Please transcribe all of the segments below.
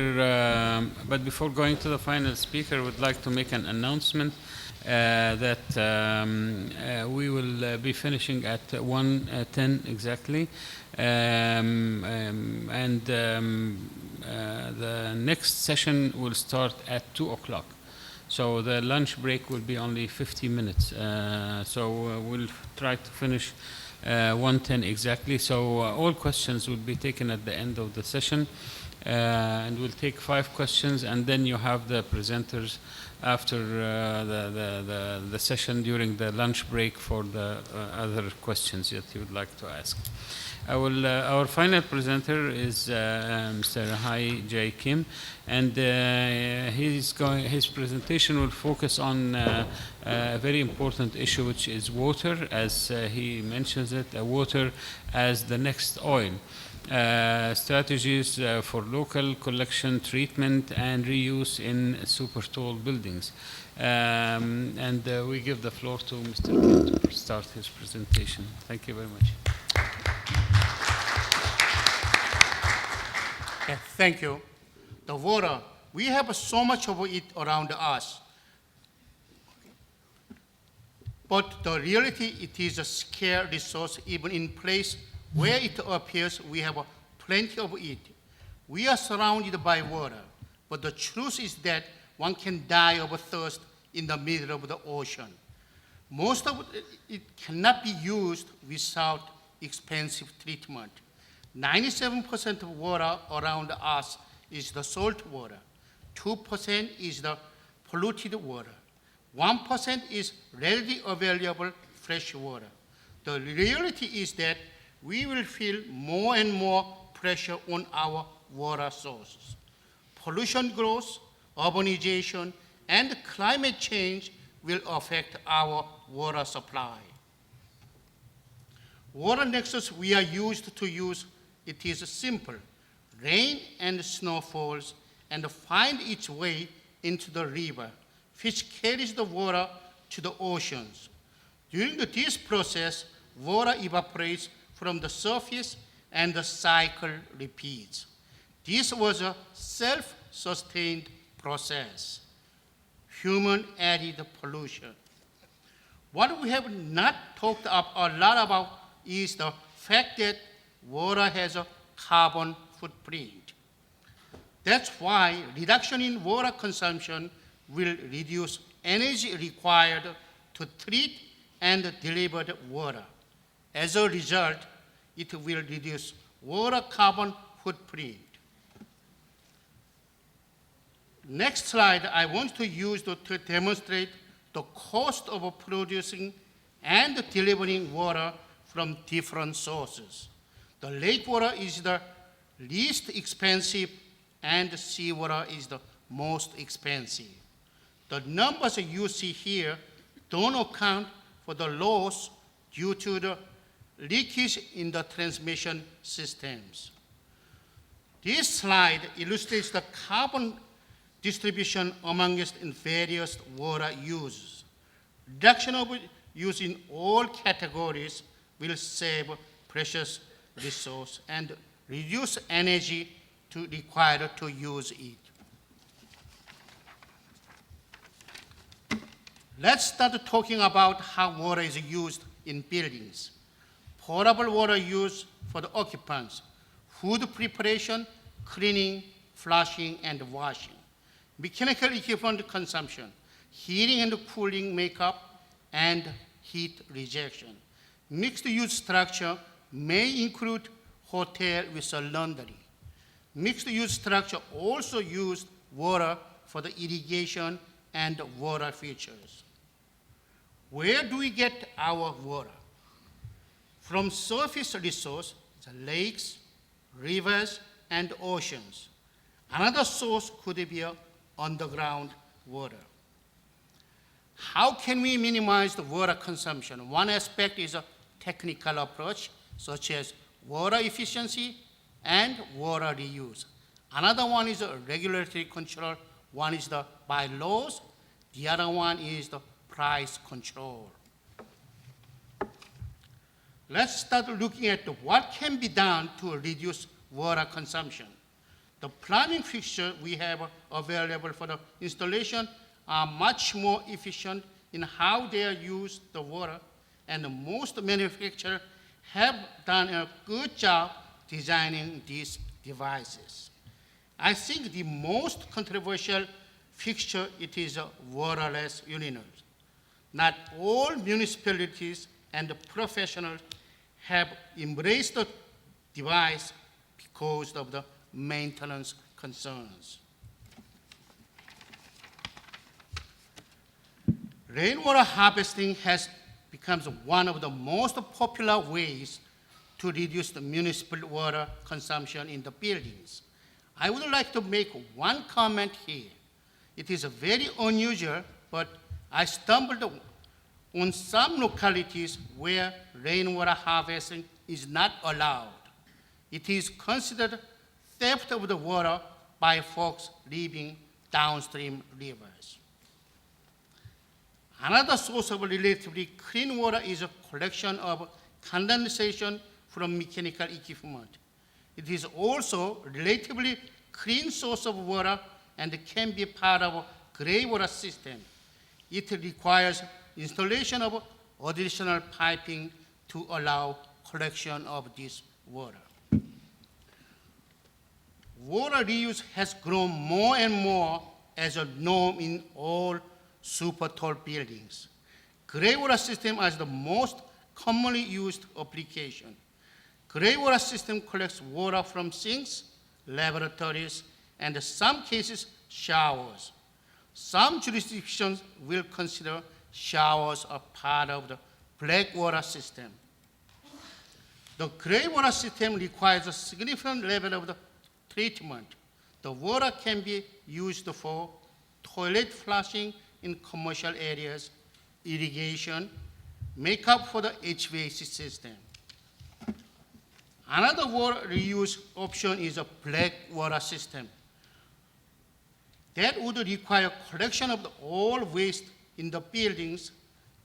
But before going to the final speaker, I would like to make an announcement that we will be finishing at 1:10 exactly. The next session will start at 2 o'clock. So the lunch break will be only 50 minutes. We'll try to finish 1:10 exactly. So all questions will be taken at the end of the session. And we'll take 5 questions, and then you have the presenters after the session during the lunch break for the other questions that you would like to ask. Our final presenter is Mr. Hie Jae Kim, and his presentation will focus on a very important issue, which is water, as he mentions it, water as the next oil. Strategies for local collection, treatment, and reuse in Supertall buildings. We give the floor to Mr. Kim to start his presentation. Thank you very much. Okay, thank you. The water, we have so much of it around us. But the reality, it is a scarce resource, even in place where it appears we have plenty of it. We are surrounded by water, but the truth is that one can die of thirst in the middle of the ocean. Most of it cannot be used without expensive treatment. 97% of water around us is the salt water. 2% is the polluted water. 1% is readily available fresh water. The reality is that we will feel more and more pressure on our water sources. Pollution growth, urbanization, and climate change will affect our water supply. Water nexus we are used to use, it is simple. Rain and snow falls and find its way into the river, which carries the water to the oceans. During this process, water evaporates from the surface and the cycle repeats. This was a self-sustained process. Human added pollution. What we have not talked a lot about is the fact that water has a carbon footprint. That's why reduction in water consumption will reduce energy required to treat and deliver the water. As a result, it will reduce water carbon footprint. Next slide, I want to use to demonstrate the cost of producing and delivering water from different sources. The lake water is the least expensive, and seawater is the most expensive. The numbers you see here don't account for the loss due to the leakage in the transmission systems. This slide illustrates the carbon distribution amongst various water uses. Reduction of use in all categories will save precious resource and reduce energy required to use it. Let's start talking about how water is used in buildings. Potable water used for the occupants, food preparation, cleaning, flushing, and washing. Mechanical equipment consumption, heating and cooling makeup, and heat rejection. Mixed-use structure may include hotel with a laundry. Mixed-use structure also use water for the irrigation and water features. Where do we get our water? From surface resource, the lakes, rivers, and oceans. Another source could be underground water. How can we minimize the water consumption? One aspect is a technical approach, such as water efficiency and water reuse. Another one is a regulatory control. One is the by laws. The other one is the price control. Let's start looking at what can be done to reduce water consumption. The plumbing fixtures we have available for the installation are much more efficient in how they use the water, and most manufacturers have done a good job designing these devices. I think the most controversial fixture it is a waterless urinal. Not all municipalities and professionals have embraced the device because of the maintenance concerns. Rainwater harvesting has become one of the most popular ways to reduce the municipal water consumption in the buildings. I would like to make one comment here. It is very unusual, but I stumbled on some localities where rainwater harvesting is not allowed. It is considered theft of the water by folks living downstream rivers. Another source of relatively clean water is a collection of condensation from mechanical equipment. It is also a relatively clean source of water and can be part of a gray water system. It requires installation of additional piping to allow collection of this water. Water reuse has grown more and more as a norm in all super tall buildings. Gray water system is the most commonly used application. Gray water system collects water from sinks, laboratories, and in some cases, showers. Some jurisdictions will consider showers a part of the black water system. The gray water system requires a significant level of the treatment. The water can be used for toilet flushing in commercial areas, irrigation, makeup for the HVAC system. Another water reuse option is a black water system. That would require collection of all waste in the buildings,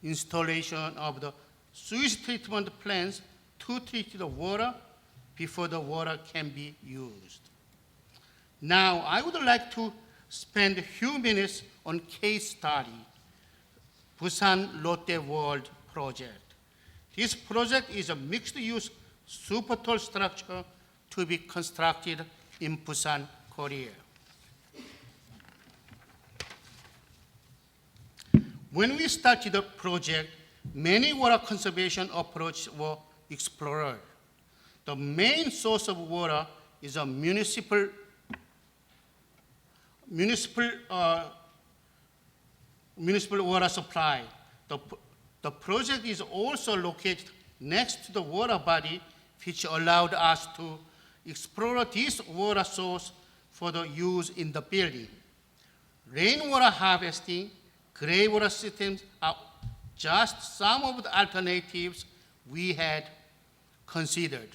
installation of the sewage treatment plants to treat the water before the water can be used. Now, I would like to spend a few minutes on case study, Busan Lotte World project. This project is a mixed-use super tall structure to be constructed in Busan, Korea. When we started the project, many water conservation approaches were explored. The main source of water is a municipal water supply. The project is also located next to the water body, which allowed us to explore this water source for the use in the building. Rainwater harvesting, gray water systems are just some of the alternatives we had considered.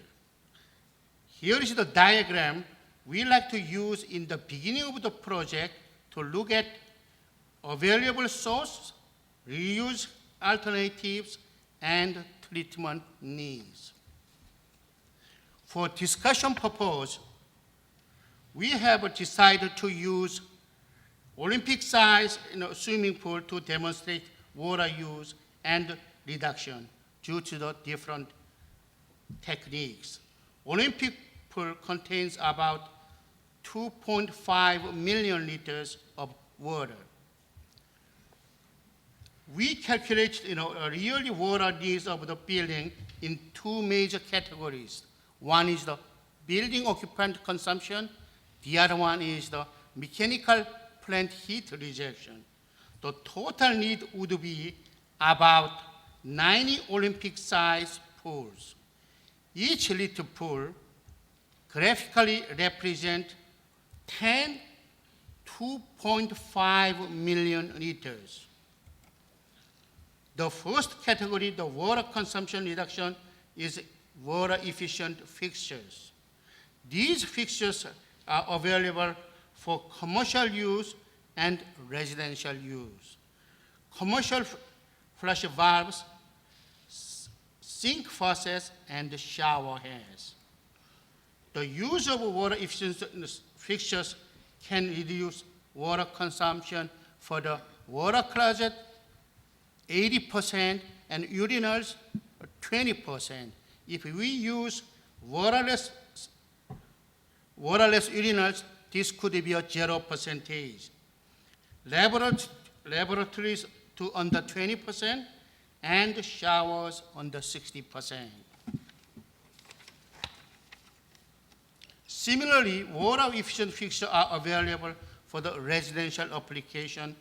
Here is the diagram we like to use in the beginning of the project to look at available source, reuse alternatives, and treatment needs. For discussion purpose, we have decided to use Olympic-size swimming pool to demonstrate water use and reduction due to the different techniques. Olympic pool contains about 2.5 million liters of water. We calculate really water needs of the building in two major categories. One is the building occupant consumption. The other one is the mechanical plant heat rejection. The total need would be about 90 Olympic-sized pools. Each liter pool graphically represents 10 2.5 million liters. The first category, the water consumption reduction, is water efficient fixtures. These fixtures are available for commercial use and residential use. Commercial flush valves, sink faucets, and shower heads. The use of water efficient fixtures can reduce water consumption for the water closet 80% and urinals 20%. If we use waterless urinals, this could be a 0%. Laboratories to under 20% and showers under 60%. Similarly, water-efficient fixtures are available for the residential application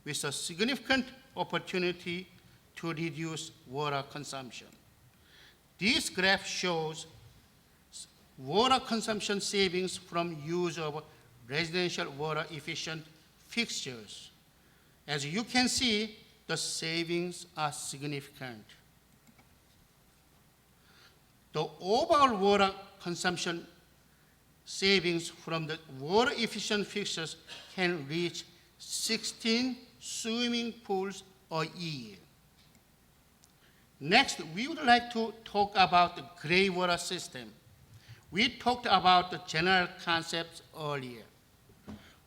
with a significant opportunity to reduce water consumption. This graph shows water consumption savings from use of residential water-efficient fixtures. As you can see, the savings are significant. The overall water consumption savings from the water-efficient fixtures can reach 16 swimming pools a year. Next, we would like to talk about the gray water system. We talked about the general concepts earlier.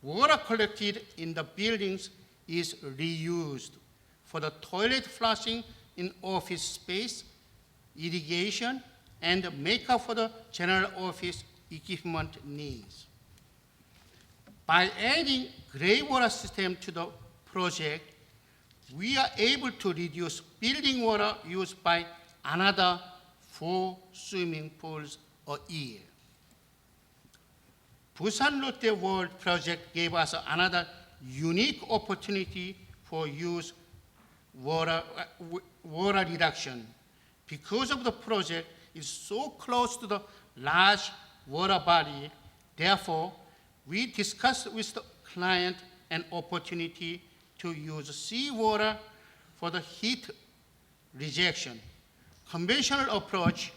Water collected in the buildings is reused for the toilet flushing in office space, irrigation, and makeup for the general office equipment needs. By adding gray water system to the project, we are able to reduce building water use by another 4 swimming pools a year. Busan Lotte World project gave us another unique opportunity for use water reduction. Because of the project is so close to the large water body, therefore, we discussed with the client an opportunity to use seawater for the heat rejection. Conventional approach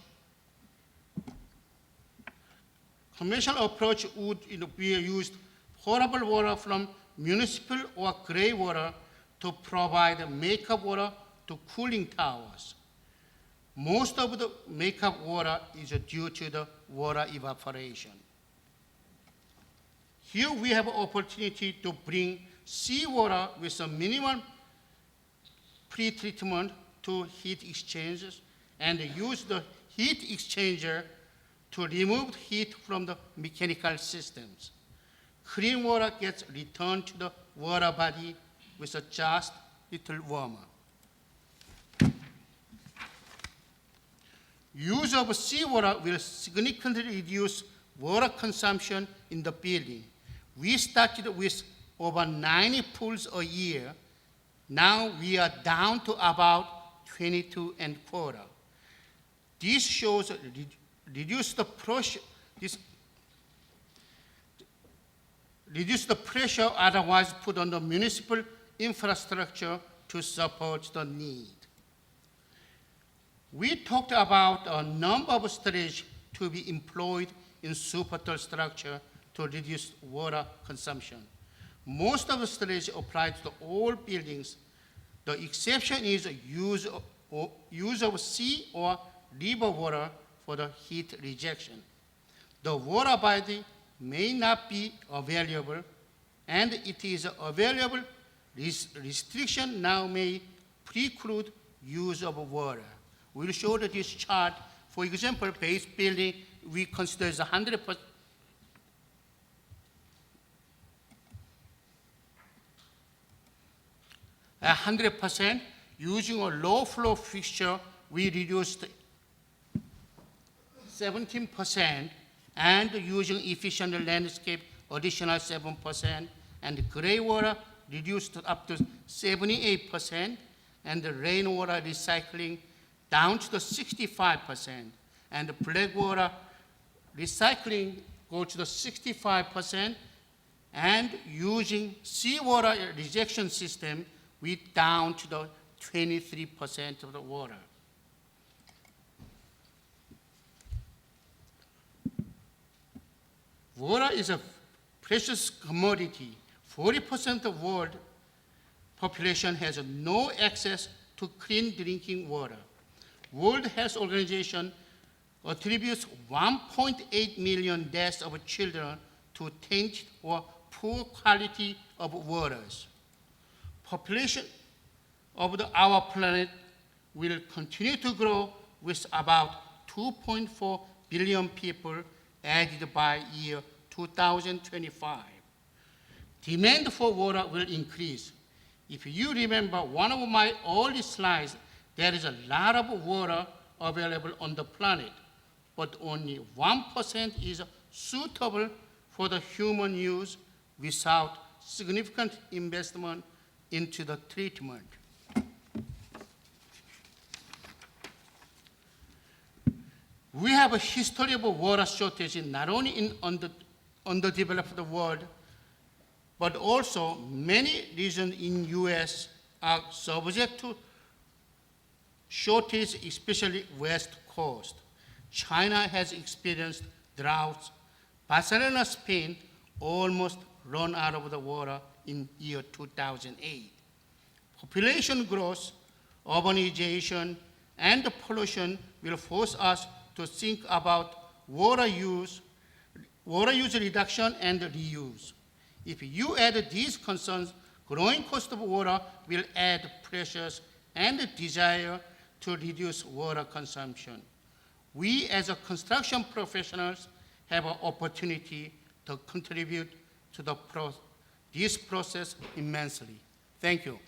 would be used potable water from municipal or gray water to provide makeup water to cooling towers. Most of the makeup water is due to the water evaporation. Here we have an opportunity to bring seawater with a minimal pre-treatment to heat exchangers and use the heat exchanger to remove heat from the mechanical systems. Clean water gets returned to the water body with a just little warmer. Use of seawater will significantly reduce water consumption in the building. We started with over 90 pools a year. Now we are down to about 22 and a quarter. This shows reduce the pressure otherwise put on the municipal infrastructure to support the need. We talked about a number of strategies to be employed in Supertall structure to reduce water consumption. Most of the strategies apply to all buildings. The exception is use of sea or river water for the heat rejection. The water body may not be available, and it is available. This restriction now may preclude use of water. We'll show this chart. For example, base building, we consider as 100%. 100%. Using a low flow fixture, we reduced 17%, and using efficient landscape, additional 7%, and gray water reduced up to 78%, and the rainwater recycling down to the 65%, and the black water recycling go to the 65%, and using seawater rejection system, we down to the 23% of the water. Water is a precious commodity. 40% of the world population has no access to clean drinking water. World Health Organization attributes 1.8 million deaths of children to tainted or poor quality of waters. Population of our planet will continue to grow with about 2.4 billion people added by year 2025. Demand for water will increase. If you remember one of my early slides, there is a lot of water available on the planet, but only 1% is suitable for the human use without significant investment into the treatment. We have a history of water shortage not only in underdeveloped world, but also many regions in US are subject to shortage, especially West Coast. China has experienced droughts. Barcelona, Spain, almost run out of the water in year 2008. Population growth, urbanization, and pollution will force us to think about water use reduction and reuse. If you add these concerns, growing cost of water will add pressures and desire to reduce water consumption. We as a construction professionals have an opportunity to contribute to this process immensely. Thank you.